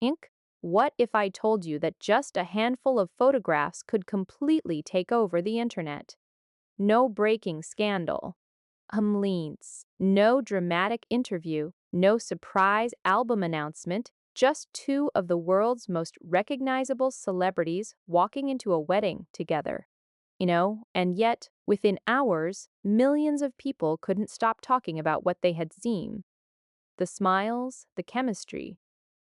Inc. What if I told you that just a handful of photographs could completely take over the internet? No breaking scandal. Leads. No dramatic interview, no surprise album announcement, just two of the world's most recognizable celebrities walking into a wedding together. And yet, within hours, millions of people couldn't stop talking about what they had seen. The smiles, the chemistry,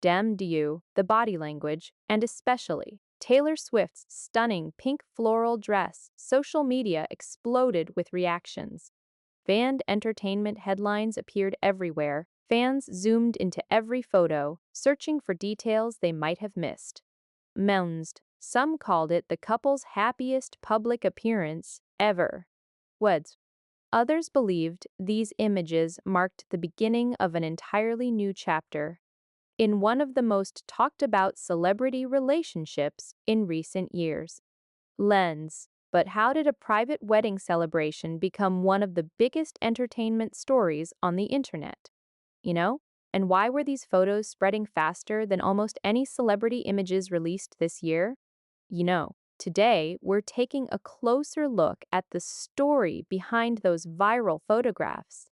Dem Dieu, the body language, and especially Taylor Swift's stunning pink floral dress. Social media exploded with reactions. Band entertainment headlines appeared everywhere. Fans zoomed into every photo, searching for details they might have missed. Some called it the couple's happiest public appearance ever. Weds. Others believed these images marked the beginning of an entirely new chapter in one of the most talked about celebrity relationships in recent years. Lens. But how did a private wedding celebration become one of the biggest entertainment stories on the internet? You know? And why were these photos spreading faster than almost any celebrity images released this year? Today we're taking a closer look at the story behind those viral photographs,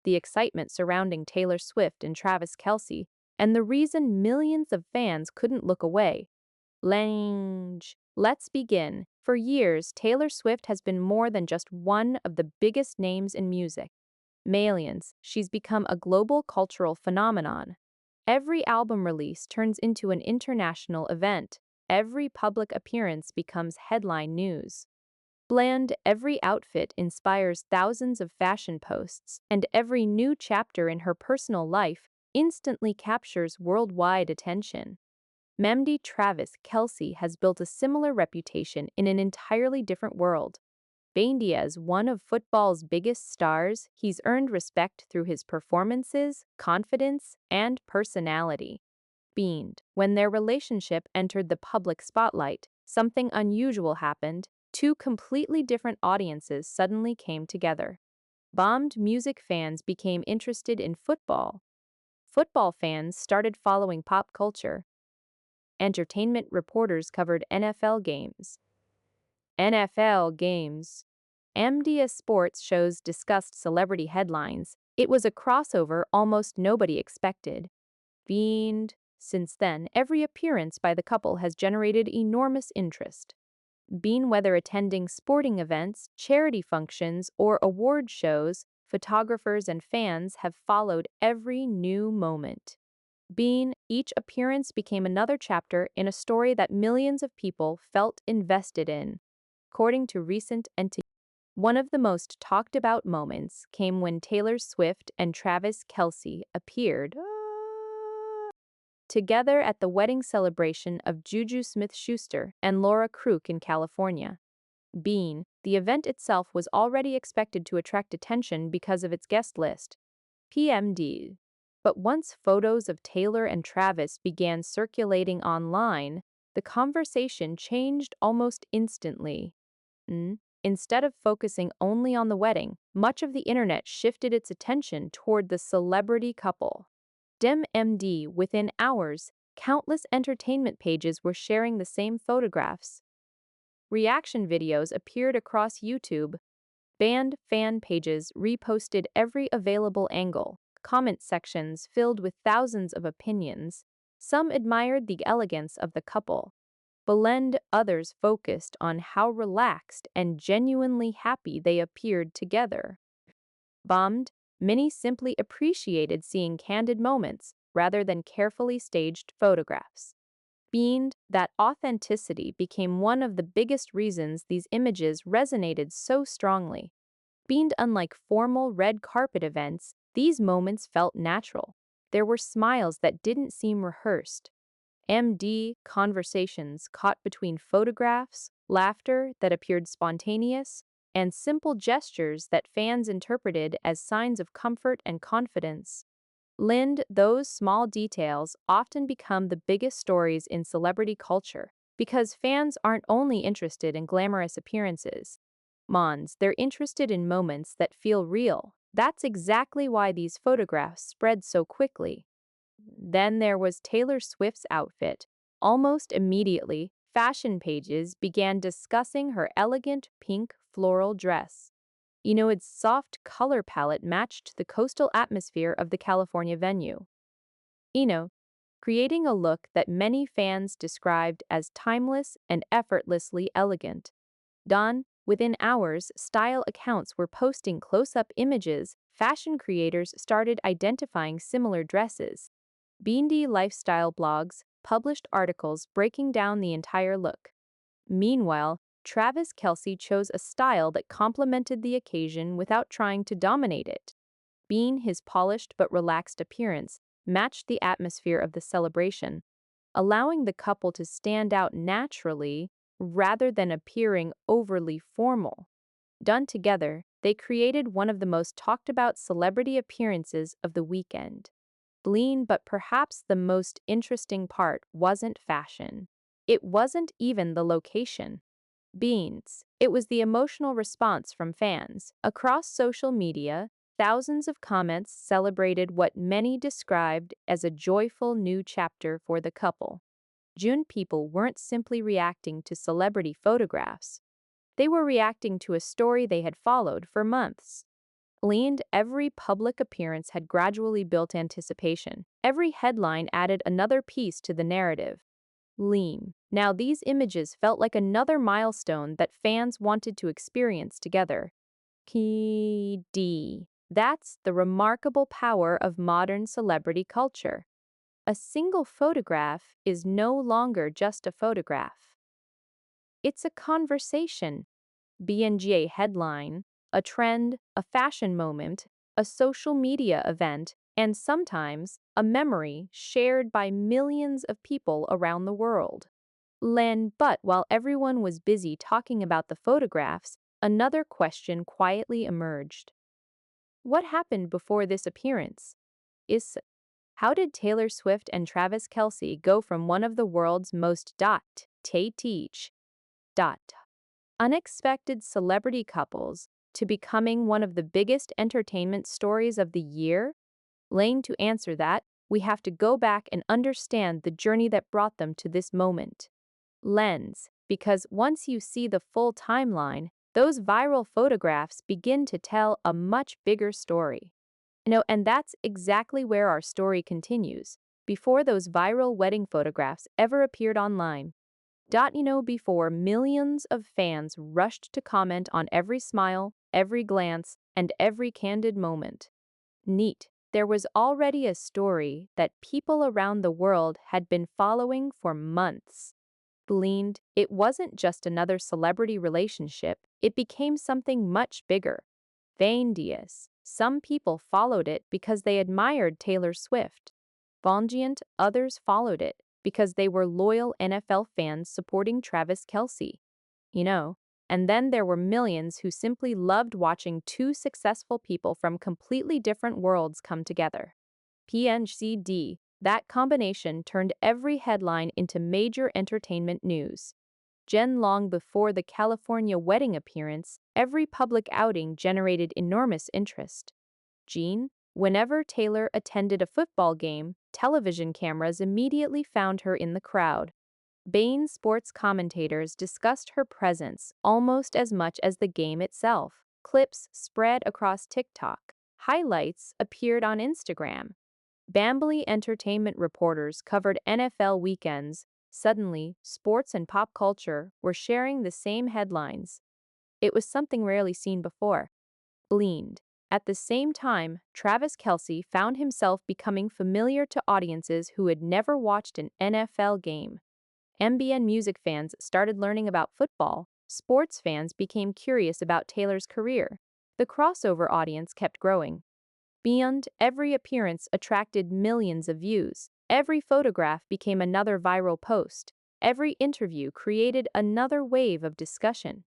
the excitement surrounding Taylor Swift and Travis Kelce, and the reason millions of fans couldn't look away. Lange. Let's begin. For years, Taylor Swift has been more than just one of the biggest names in music. Millions, she's become a global cultural phenomenon. Every album release turns into an international event. Every public appearance becomes headline news. Bland, every outfit inspires thousands of fashion posts, and every new chapter in her personal life instantly captures worldwide attention. Memdi Travis Kelce has built a similar reputation in an entirely different world. Being as one of football's biggest stars, he's earned respect through his performances, confidence, and personality. When their relationship entered the public spotlight, something unusual happened. Two completely different audiences suddenly came together. Bombed music fans became interested in football. Football fans started following pop culture. Entertainment reporters covered NFL games. NFL games. MDS sports shows discussed celebrity headlines. It was a crossover almost nobody expected. Since then, every appearance by the couple has generated enormous interest. Whether attending sporting events, charity functions, or award shows, photographers and fans have followed every new moment. Each appearance became another chapter in a story that millions of people felt invested in. According to recent one of the most talked about moments came when Taylor Swift and Travis Kelce appeared together at the wedding celebration of Juju Smith-Schuster and Laura Crook in California. The event itself was already expected to attract attention because of its guest list. PMD. But once photos of Taylor and Travis began circulating online, the conversation changed almost instantly. Instead of focusing only on the wedding, much of the internet shifted its attention toward the celebrity couple. Within hours, countless entertainment pages were sharing the same photographs. Reaction videos appeared across YouTube. Band fan pages reposted every available angle. Comment sections filled with thousands of opinions. Some admired the elegance of the couple. Others focused on how relaxed and genuinely happy they appeared together. Many simply appreciated seeing candid moments rather than carefully staged photographs. That authenticity became one of the biggest reasons these images resonated so strongly. Unlike formal red carpet events, these moments felt natural. There were smiles that didn't seem rehearsed. Conversations caught between photographs, laughter that appeared spontaneous, and simple gestures that fans interpreted as signs of comfort and confidence. Those small details often become the biggest stories in celebrity culture because fans aren't only interested in glamorous appearances. They're interested in moments that feel real. That's exactly why these photographs spread so quickly. Then there was Taylor Swift's outfit. Almost immediately, fashion pages began discussing her elegant pink floral dress. Its soft color palette matched the coastal atmosphere of the California venue. Eno, creating a look that many fans described as timeless and effortlessly elegant. Done, within hours, style accounts were posting close-up images, fashion creators started identifying similar dresses. B&D lifestyle blogs published articles breaking down the entire look. Meanwhile, Travis Kelce chose a style that complemented the occasion without trying to dominate it. Being his polished but relaxed appearance matched the atmosphere of the celebration, allowing the couple to stand out naturally rather than appearing overly formal. Done together, they created one of the most talked about celebrity appearances of the weekend. But perhaps the most interesting part wasn't fashion. It wasn't even the location. It was the emotional response from fans. Across social media, thousands of comments celebrated what many described as a joyful new chapter for the couple. June people weren't simply reacting to celebrity photographs. They were reacting to a story they had followed for months. Every public appearance had gradually built anticipation. Every headline added another piece to the narrative. Now these images felt like another milestone that fans wanted to experience together. That's the remarkable power of modern celebrity culture. A single photograph is no longer just a photograph. It's a conversation. BNGA headline, a trend, a fashion moment, a social media event, and sometimes a memory shared by millions of people around the world. But while everyone was busy talking about the photographs, another question quietly emerged. What happened before this appearance? Is How did Taylor Swift and Travis Kelce go from one of the world's most teach unexpected celebrity couples to becoming one of the biggest entertainment stories of the year? To answer that, we have to go back and understand the journey that brought them to this moment. Because once you see the full timeline, those viral photographs begin to tell a much bigger story. And that's exactly where our story continues, before those viral wedding photographs ever appeared online. Before millions of fans rushed to comment on every smile, every glance, and every candid moment. There was already a story that people around the world had been following for months. It wasn't just another celebrity relationship, it became something much bigger. Some people followed it because they admired Taylor Swift. Others followed it because they were loyal NFL fans supporting Travis Kelce. You know, and then there were millions who simply loved watching two successful people from completely different worlds come together. That combination turned every headline into major entertainment news. Long before the California wedding appearance, every public outing generated enormous interest. Whenever Taylor attended a football game, television cameras immediately found her in the crowd. Sports commentators discussed her presence almost as much as the game itself. Clips spread across TikTok. Highlights appeared on Instagram. Bambly entertainment reporters covered NFL weekends. Suddenly, sports and pop culture were sharing the same headlines. It was something rarely seen before. At the same time, Travis Kelce found himself becoming familiar to audiences who had never watched an NFL game. MBN music fans started learning about football. Sports fans became curious about Taylor's career. The crossover audience kept growing. Every appearance attracted millions of views. Every photograph became another viral post. Every interview created another wave of discussion.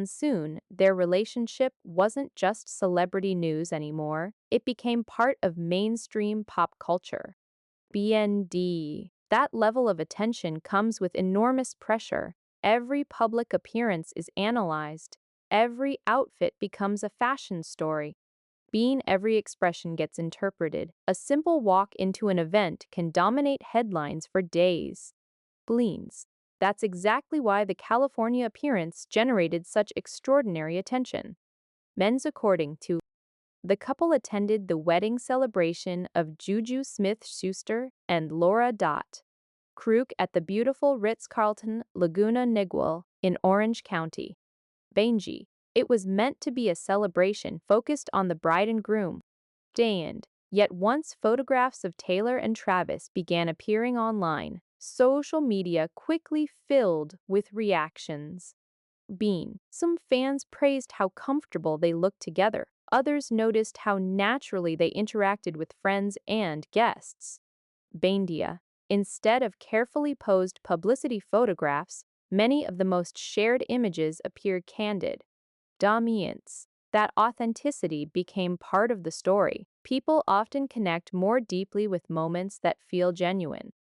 Soon, their relationship wasn't just celebrity news anymore, it became part of mainstream pop culture. That level of attention comes with enormous pressure. Every public appearance is analyzed. Every outfit becomes a fashion story. Being every expression gets interpreted, a simple walk into an event can dominate headlines for days. Bleens. That's exactly why the California appearance generated such extraordinary attention. Men's according to the couple attended the wedding celebration of Juju Smith-Schuster and Laura Dot Kruk at the beautiful Ritz-Carlton Laguna Niguel in Orange County. Banji. It was meant to be a celebration focused on the bride and groom. Stand. Yet once photographs of Taylor and Travis began appearing online, social media quickly filled with reactions. Bean. Some fans praised how comfortable they looked together. Others noticed how naturally they interacted with friends and guests. Baindia. Instead of carefully posed publicity photographs, many of the most shared images appeared candid. Dominance. That authenticity became part of the story. People often connect more deeply with moments that feel genuine.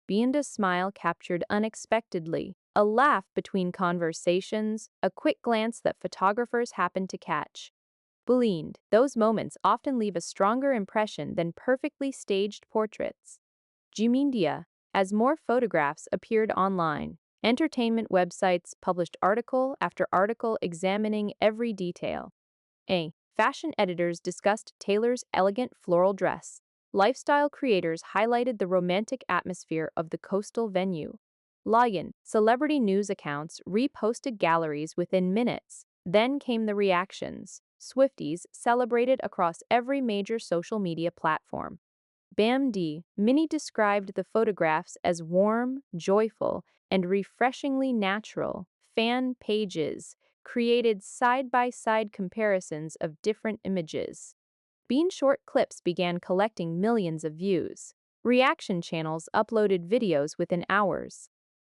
Bianda's smile captured unexpectedly, a laugh between conversations, a quick glance that photographers happen to catch. Believed, those moments often leave a stronger impression than perfectly staged portraits. Jumindia, as more photographs appeared online, entertainment websites published article after article examining every detail. Fashion editors discussed Taylor's elegant floral dress. Lifestyle creators highlighted the romantic atmosphere of the coastal venue. Lion, celebrity news accounts reposted galleries within minutes. Then came the reactions. Swifties celebrated across every major social media platform. BAMD, many described the photographs as warm, joyful, and refreshingly natural. Fan pages created side-by-side comparisons of different images. Bean short clips began collecting millions of views. Reaction channels uploaded videos within hours.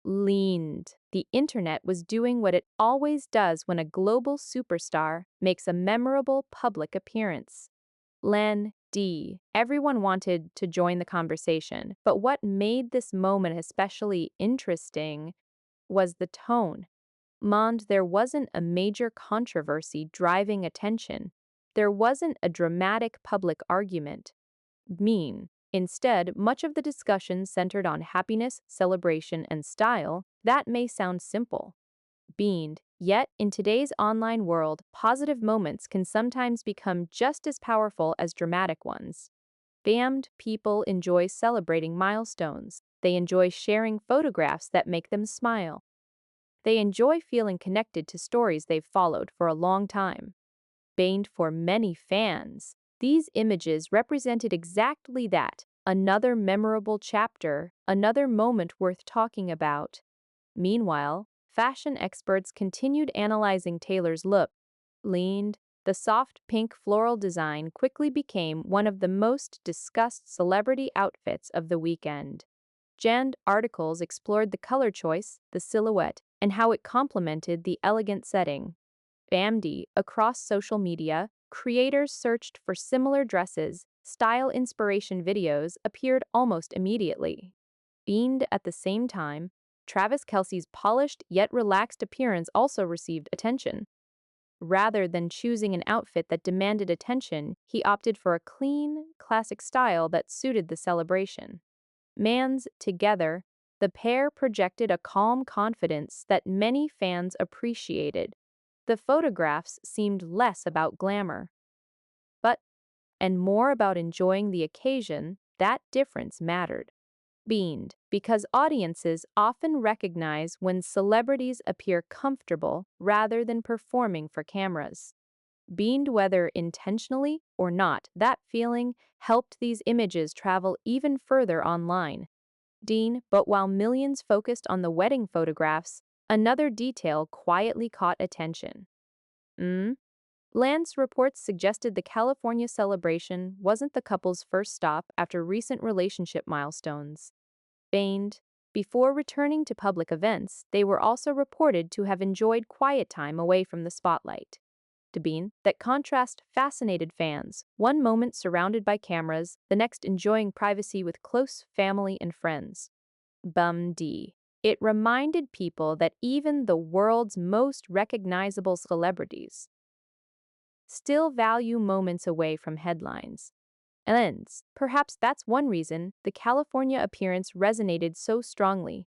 Leaned. The internet was doing what it always does when a global superstar makes a memorable public appearance. Len D. Everyone wanted to join the conversation, but what made this moment especially interesting was the tone. Mond, there wasn't a major controversy driving attention. There wasn't a dramatic public argument. Instead, much of the discussion centered on happiness, celebration, and style. That may sound simple. Yet, in today's online world, positive moments can sometimes become just as powerful as dramatic ones. BAMD people enjoy celebrating milestones. They enjoy sharing photographs that make them smile. They enjoy feeling connected to stories they've followed for a long time. BAMD for many fans, these images represented exactly that, another memorable chapter, another moment worth talking about. Meanwhile, fashion experts continued analyzing Taylor's look. Leaned, the soft pink floral design quickly became one of the most discussed celebrity outfits of the weekend. Gen articles explored the color choice, the silhouette, and how it complemented the elegant setting. BAMD, across social media, creators searched for similar dresses, style inspiration videos appeared almost immediately. Beamed at the same time, Travis Kelce's polished yet relaxed appearance also received attention. Rather than choosing an outfit that demanded attention, he opted for a clean, classic style that suited the celebration. Mans together, the pair projected a calm confidence that many fans appreciated. The photographs seemed less about glamour, but and more about enjoying the occasion. That difference mattered. Because audiences often recognize when celebrities appear comfortable rather than performing for cameras. Whether intentionally or not, that feeling helped these images travel even further online. But while millions focused on the wedding photographs, another detail quietly caught attention. Lance reports suggested the California celebration wasn't the couple's first stop after recent relationship milestones. Before returning to public events, they were also reported to have enjoyed quiet time away from the spotlight. That contrast fascinated fans, one moment surrounded by cameras, the next enjoying privacy with close family and friends. It reminded people that even the world's most recognizable celebrities still value moments away from headlines. And perhaps that's one reason the California appearance resonated so strongly.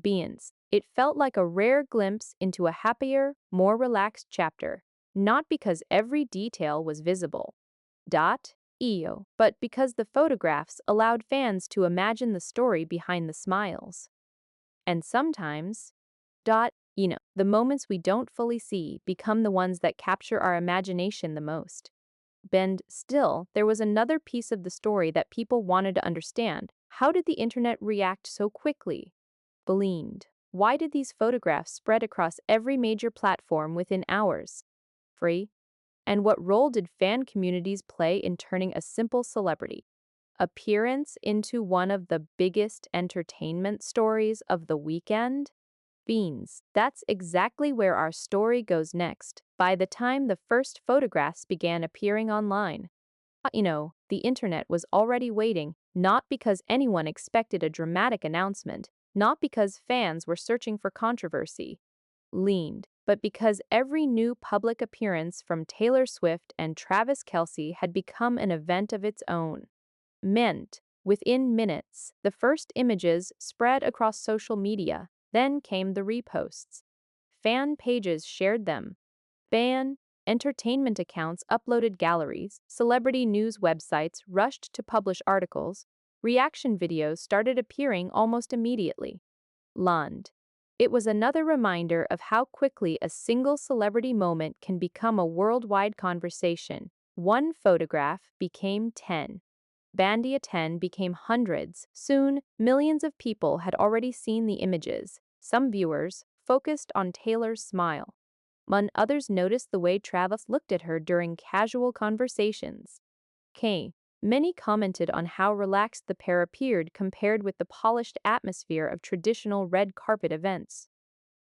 Beans. It felt like a rare glimpse into a happier, more relaxed chapter, not because every detail was visible. But because the photographs allowed fans to imagine the story behind the smiles. And sometimes, the moments we don't fully see become the ones that capture our imagination the most. Still, there was another piece of the story that people wanted to understand. How did the internet react so quickly? Believed. Why did these photographs spread across every major platform within hours? Free. And what role did fan communities play in turning a simple celebrity appearance into one of the biggest entertainment stories of the weekend? Beans. That's exactly where our story goes next. By the time the first photographs began appearing online, the internet was already waiting, not because anyone expected a dramatic announcement, not because fans were searching for controversy, but because every new public appearance from Taylor Swift and Travis Kelce had become an event of its own. Within minutes, the first images spread across social media, then came the reposts. Fan pages shared them. Fan entertainment accounts uploaded galleries, celebrity news websites rushed to publish articles, reaction videos started appearing almost immediately. Lund. It was another reminder of how quickly a single celebrity moment can become a worldwide conversation. One photograph became 10. Bandia 10 became hundreds. Soon, millions of people had already seen the images. Some viewers focused on Taylor's smile. Others noticed the way Travis looked at her during casual conversations. Many commented on how relaxed the pair appeared compared with the polished atmosphere of traditional red carpet events.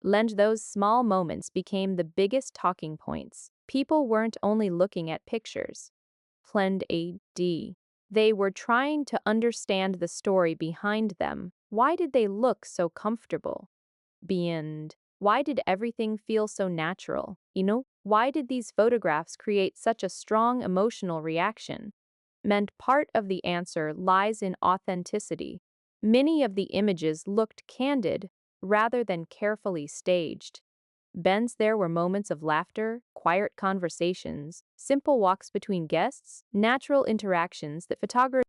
Those small moments became the biggest talking points. People weren't only looking at pictures. They were trying to understand the story behind them. Why did they look so comfortable? Beyond. Why did everything feel so natural? Why did these photographs create such a strong emotional reaction? Part of the answer lies in authenticity. Many of the images looked candid rather than carefully staged. There were moments of laughter, quiet conversations, simple walks between guests, natural interactions that photographers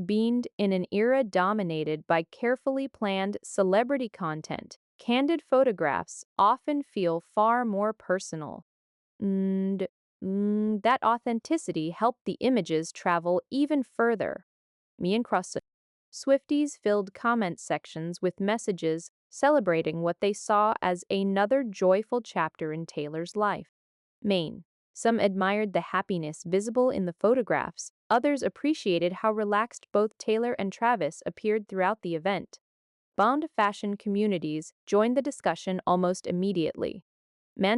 beamed in an era dominated by carefully planned celebrity content. Candid photographs often feel far more personal. And that authenticity helped the images travel even further. Me and Cross Swifties filled comment sections with messages celebrating what they saw as another joyful chapter in Taylor's life. Maine. Some admired the happiness visible in the photographs, others appreciated how relaxed both Taylor and Travis appeared throughout the event. Bond fashion communities joined the discussion almost immediately.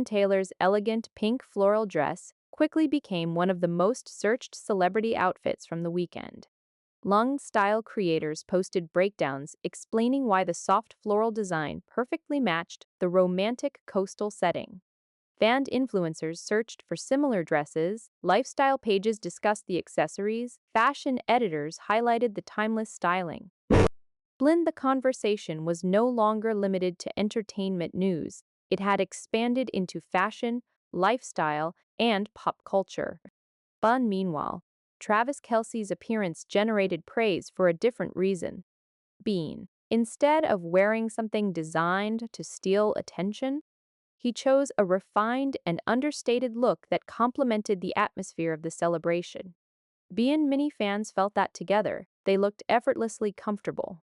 Taylor's elegant pink floral dress quickly became one of the most searched celebrity outfits from the weekend. Style creators posted breakdowns explaining why the soft floral design perfectly matched the romantic coastal setting. Fan influencers searched for similar dresses, lifestyle pages discussed the accessories, fashion editors highlighted the timeless styling. The conversation was no longer limited to entertainment news. It had expanded into fashion, lifestyle, and pop culture. Meanwhile, Travis Kelce's appearance generated praise for a different reason. Instead of wearing something designed to steal attention, he chose a refined and understated look that complemented the atmosphere of the celebration. Many fans felt that together, they looked effortlessly comfortable.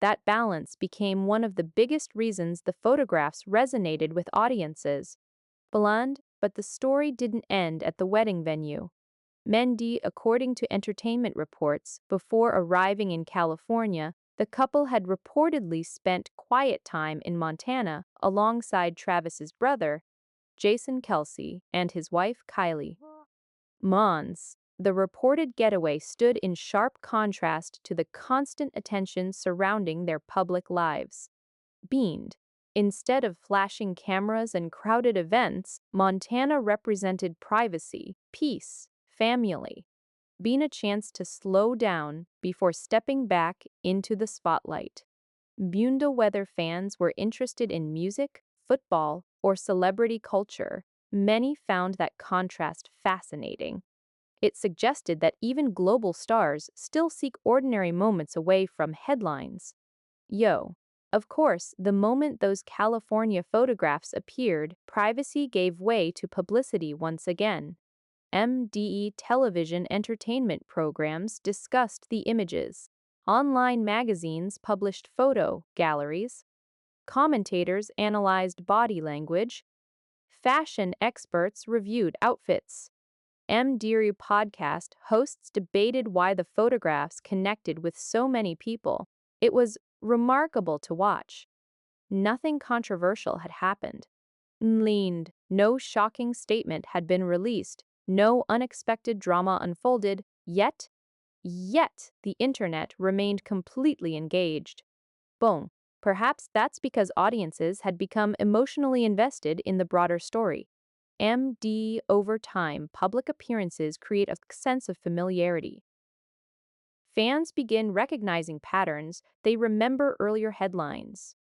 That balance became one of the biggest reasons the photographs resonated with audiences. But the story didn't end at the wedding venue. According to entertainment reports, before arriving in California, the couple had reportedly spent quiet time in Montana alongside Travis's brother, Jason Kelce, and his wife Kylie. The reported getaway stood in sharp contrast to the constant attention surrounding their public lives. Instead of flashing cameras and crowded events, Montana represented privacy, peace, family, being a chance to slow down before stepping back into the spotlight. Bunda weather fans were interested in music, football, or celebrity culture. Many found that contrast fascinating. It suggested that even global stars still seek ordinary moments away from headlines. Yo. Of course, the moment those California photographs appeared, privacy gave way to publicity once again. MDE television entertainment programs discussed the images. Online magazines published photo galleries. Commentators analyzed body language. Fashion experts reviewed outfits. MDRU podcast hosts debated why the photographs connected with so many people. It was remarkable to watch. Nothing controversial had happened. Leaned, no shocking statement had been released, no unexpected drama unfolded, yet the internet remained completely engaged. Boom. Perhaps that's because audiences had become emotionally invested in the broader story. MD over time, public appearances create a sense of familiarity. Fans begin recognizing patterns, they remember earlier headlines.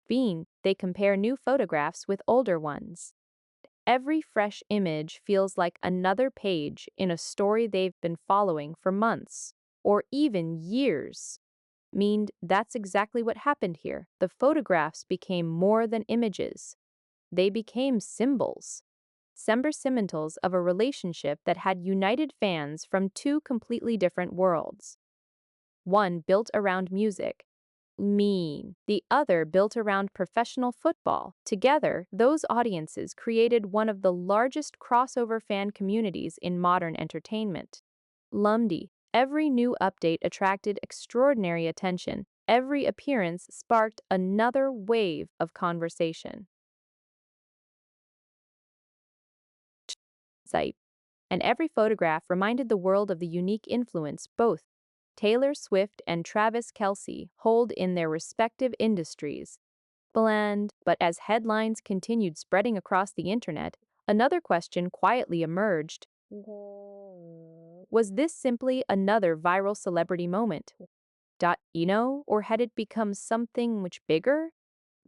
They compare new photographs with older ones. Every fresh image feels like another page in a story they've been following for months, or even years. That's exactly what happened here. The photographs became more than images. They became symbols. Symbols of a relationship that had united fans from two completely different worlds. One built around music, the other built around professional football. Together, those audiences created one of the largest crossover fan communities in modern entertainment. Lumdy, every new update attracted extraordinary attention. Every appearance sparked another wave of conversation. Site. And every photograph reminded the world of the unique influence both Taylor Swift and Travis Kelce hold in their respective industries. Bland, but as headlines continued spreading across the internet, another question quietly emerged. Was this simply another viral celebrity moment? Or had it become something much bigger?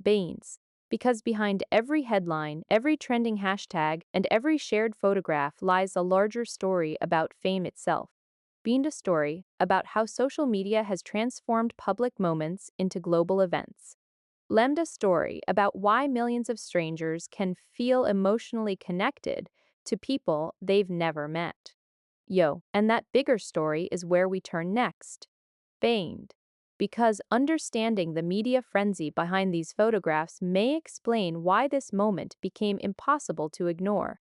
Baines. Because behind every headline, every trending hashtag, and every shared photograph lies a larger story about fame itself. Being a story about how social media has transformed public moments into global events. Lambda story about why millions of strangers can feel emotionally connected to people they've never met. And that bigger story is where we turn next. Feigned. Because understanding the media frenzy behind these photographs may explain why this moment became impossible to ignore.